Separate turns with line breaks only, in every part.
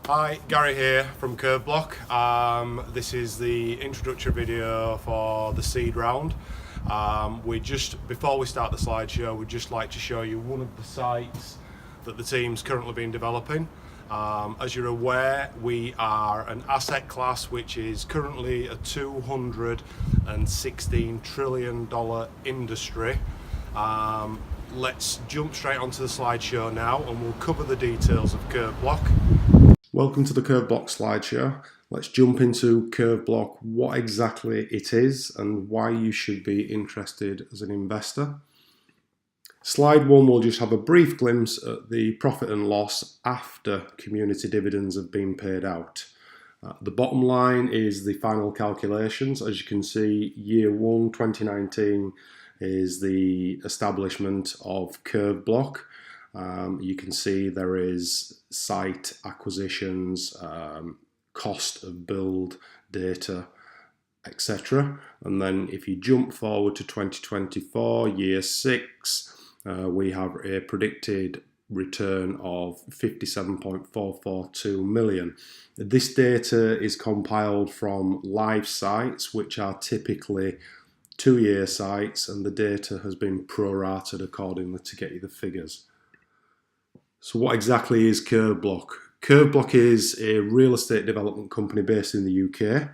Hi, Gary here from CurveBlock. This is the introductory video for the seed round. Before we start the slideshow, we'd just like to show you one of the sites that the team's currently been developing. As you're aware, we are an asset class which is currently a $216 trillion industry. Let's jump straight onto the slideshow now and we'll cover the details of CurveBlock. Welcome to the CurveBlock slideshow. Let's jump into CurveBlock, what exactly it is and why you should be interested as an investor. Slide 1 will just have a brief glimpse at the profit and loss after community dividends have been paid out. The bottom line is the final calculations. As you can see, year 1, 2019, is the establishment of CurveBlock. You can see there is site acquisitions, cost of build data, etc. And then if you jump forward to 2024, year 6, we have a predicted return of 57.442 million. This data is compiled from live sites, which are typically 2-year sites, and the data has been prorated accordingly to get you the figures. So what exactly is CurveBlock? CurveBlock is a real estate development company based in the UK.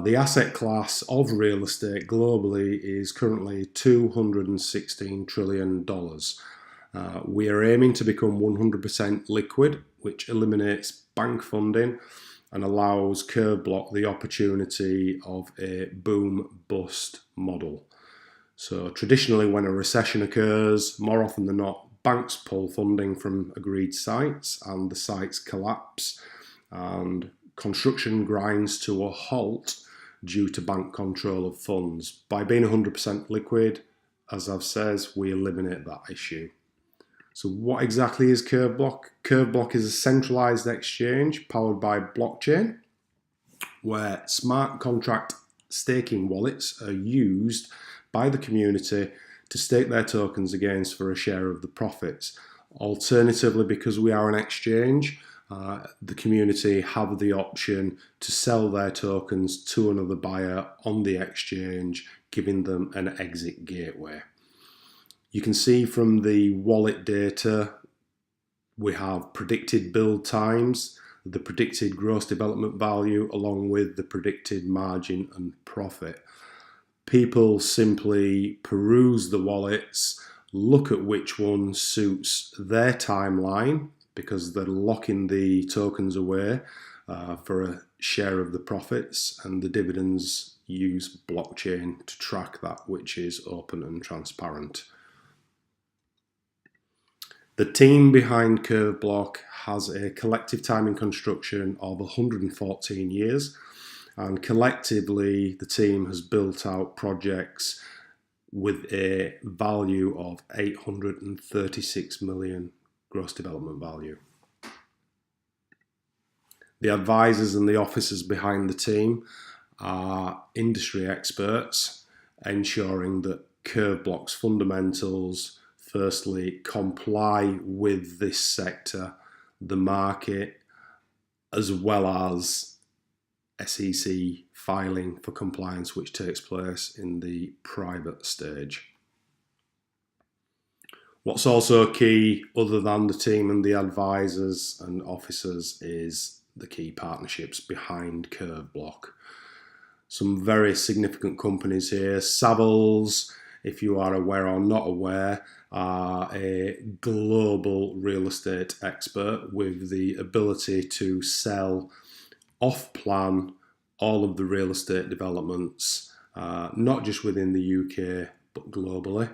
The asset class of real estate globally is currently $216 trillion. We are aiming to become 100% liquid, which eliminates bank funding and allows CurveBlock the opportunity of a boom-bust model. So traditionally when a recession occurs, more often than not, banks pull funding from agreed sites and the sites collapse and construction grinds to a halt due to bank control of funds. By being 100% liquid, as I've said, we eliminate that issue. So what exactly is CurveBlock? CurveBlock is a centralized exchange powered by blockchain where smart contract staking wallets are used by the community to stake their tokens against for a share of the profits. Alternatively, because we are an exchange, the community have the option to sell their tokens to another buyer on the exchange, giving them an exit gateway. You can see from the wallet data, we have predicted build times, the predicted gross development value, along with the predicted margin and profit. People simply peruse the wallets, look at which one suits their timeline because they're locking the tokens away for a share of the profits, and the dividends use blockchain to track that, which is open and transparent. The team behind CurveBlock has a collective time in construction of 114 years. And collectively, the team has built out projects with a value of 836 million gross development value. The advisors and the officers behind the team are industry experts, ensuring that CurveBlock's fundamentals, firstly, comply with this sector, the market, as well as SEC filing for compliance, which takes place in the private stage. What's also key, other than the team and the advisors and officers, is the key partnerships behind CurveBlock. Some very significant companies here. Savills, if you are aware or not aware, are a global real estate expert with the ability to sell off-plan all of the real estate developments, not just within the UK but globally.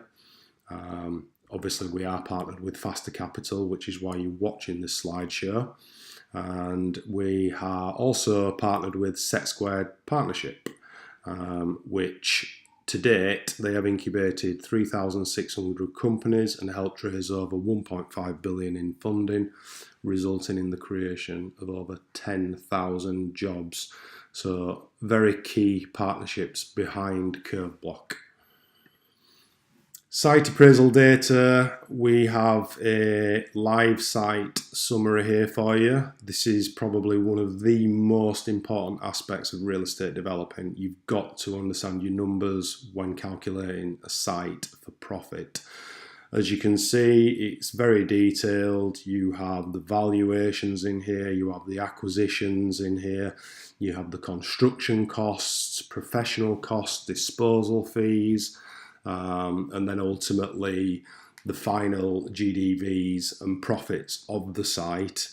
Obviously we are partnered with Faster Capital, which is why you're watching this slideshow, and we are also partnered with Set Squared Partnership, which to date they have incubated 3,600 companies and helped raise over 1.5 billion in funding, resulting in the creation of over 10,000 jobs. So very key partnerships behind CurveBlock. Site appraisal data, we have a live site summary here for you. This is probably one of the most important aspects of real estate developing. You've got to understand your numbers when calculating a site for profit. As you can see, it's very detailed. You have the valuations in here, you have the acquisitions in here, you have the construction costs, professional costs, disposal fees, and then ultimately the final GDVs and profits of the site,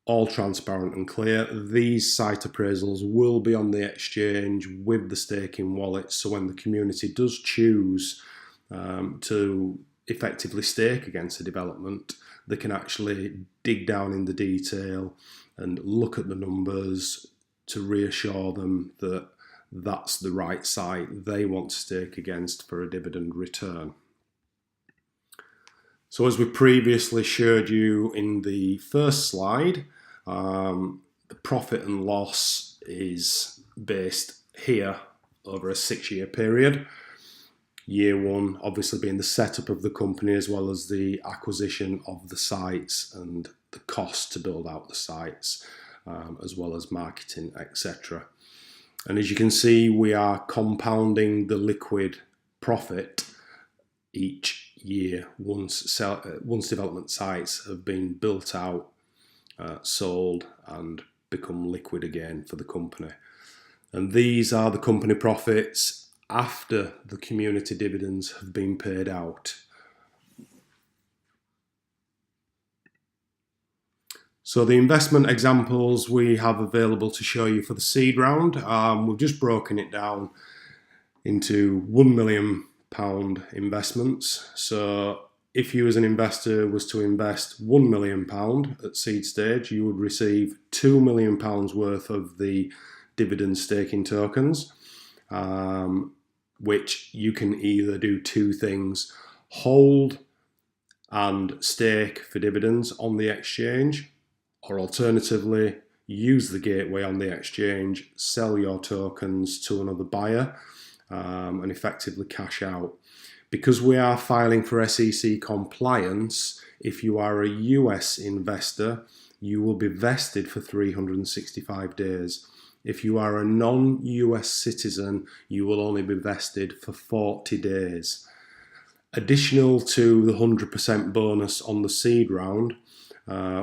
all transparent and clear. These site appraisals will be on the exchange with the staking wallet, so when the community does choose to effectively stake against a development, they can actually dig down in the detail and look at the numbers to reassure them that that's the right site they want to stake against for a dividend return. So as we previously showed you in the first slide, the profit and loss is based here over a 6-year period. Year one obviously being the setup of the company as well as the acquisition of the sites and the cost to build out the sites, as well as marketing, etc. And as you can see, we are compounding the liquid profit each year once development sites have been built out, sold and become liquid again for the company. And these are the company profits after the community dividends have been paid out. So the investment examples we have available to show you for the seed round, we've just broken it down into £1 million investments. So if you as an investor was to invest £1 million at seed stage, you would receive £2 million worth of the dividend staking tokens, which you can either do two things: hold and stake for dividends on the exchange, or alternatively use the gateway on the exchange, sell your tokens to another buyer, and effectively cash out. Because we are filing for SEC compliance, if you are a US investor, you will be vested for 365 days. If you are a non-US citizen, you will only be vested for 40 days. Additional to the 100% bonus on the seed round,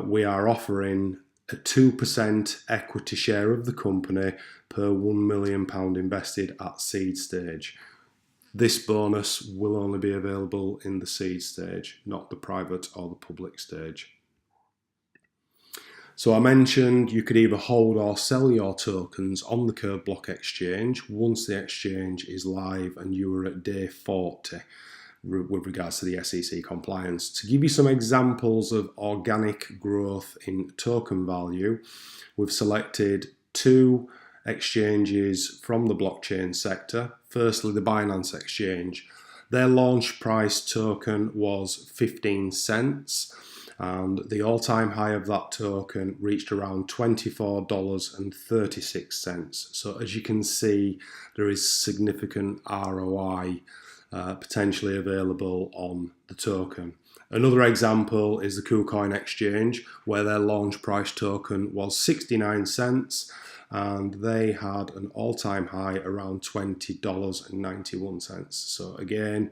we are offering a 2% equity share of the company per £1 million invested at seed stage. This bonus will only be available in the seed stage, not the private or the public stage. So I mentioned you could either hold or sell your tokens on the CurveBlock exchange once the exchange is live and you are at day 40 with regards to the SEC compliance. To give you some examples of organic growth in token value, we've selected two exchanges from the blockchain sector. Firstly, the Binance exchange. Their launch price token was 15 cents. And the all-time high of that token reached around $24.36. So as you can see, there is significant ROI potentially available on the token. Another example is the KuCoin exchange, where their launch price token was 69 cents and they had an all-time high around $20.91. So again,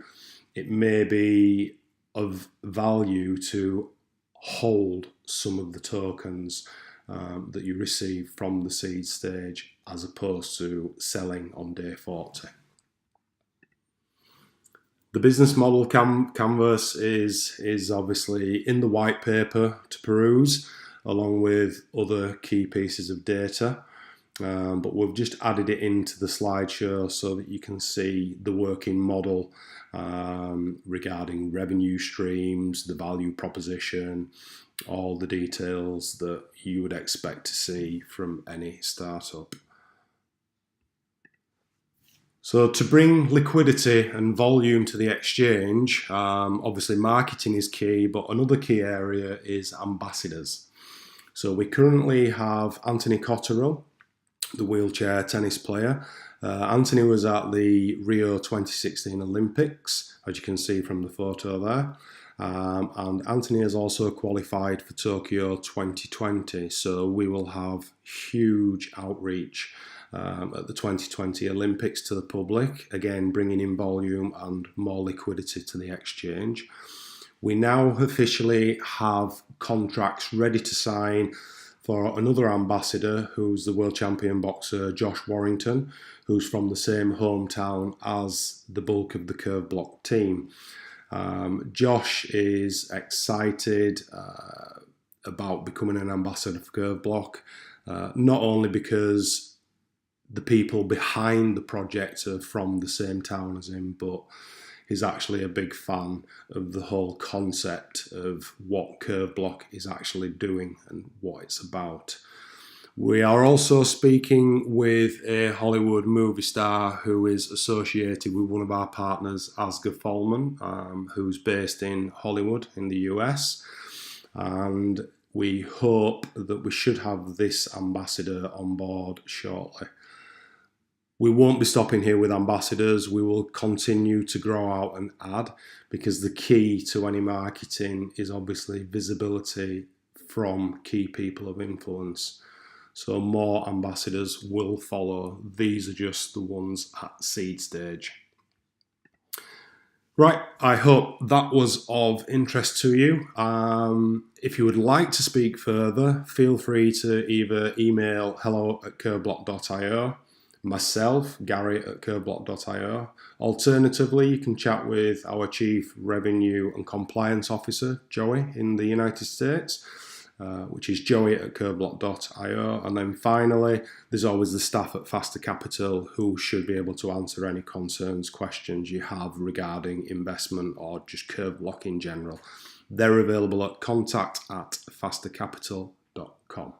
it may be of value to hold some of the tokens that you receive from the seed stage as opposed to selling on day 40. The business model canvas is obviously in the white paper to peruse, along with other key pieces of data, but we've just added it into the slideshow so that you can see the working model regarding revenue streams, the value proposition, all the details that you would expect to see from any startup. So to bring liquidity and volume to the exchange, obviously marketing is key, but another key area is ambassadors. So we currently have Anthony Cotterill, the wheelchair tennis player. Anthony was at the Rio 2016 Olympics, as you can see from the photo there. And Anthony has also qualified for Tokyo 2020, so we will have huge outreach at the 2020 Olympics to the public, again bringing in volume and more liquidity to the exchange. We now officially have contracts ready to sign for another ambassador, who's the world champion boxer Josh Warrington, who's from the same hometown as the bulk of the CurveBlock team. Josh is excited about becoming an ambassador for CurveBlock, not only because the people behind the project are from the same town as him, but he's actually a big fan of the whole concept of what CurveBlock is actually doing and what it's about. We are also speaking with a Hollywood movie star who is associated with one of our partners, Asghar Folman, who's based in Hollywood in the US. And we hope that we should have this ambassador on board shortly. We won't be stopping here with ambassadors. We will continue to grow out and add, because the key to any marketing is obviously visibility from key people of influence. So more ambassadors will follow. These are just the ones at seed stage. Right, I hope that was of interest to you. If you would like to speak further, feel free to either email hello@curveblock.io, myself, Gary at CurveBlock.io. Alternatively, you can chat with our Chief Revenue and Compliance Officer, Joey, in the United States, which is Joey at CurveBlock.io. And then finally, there's always the staff at Faster Capital, who should be able to answer any concerns, questions you have regarding investment or just CurveBlock in general. They're available at contact@fastercapital.com.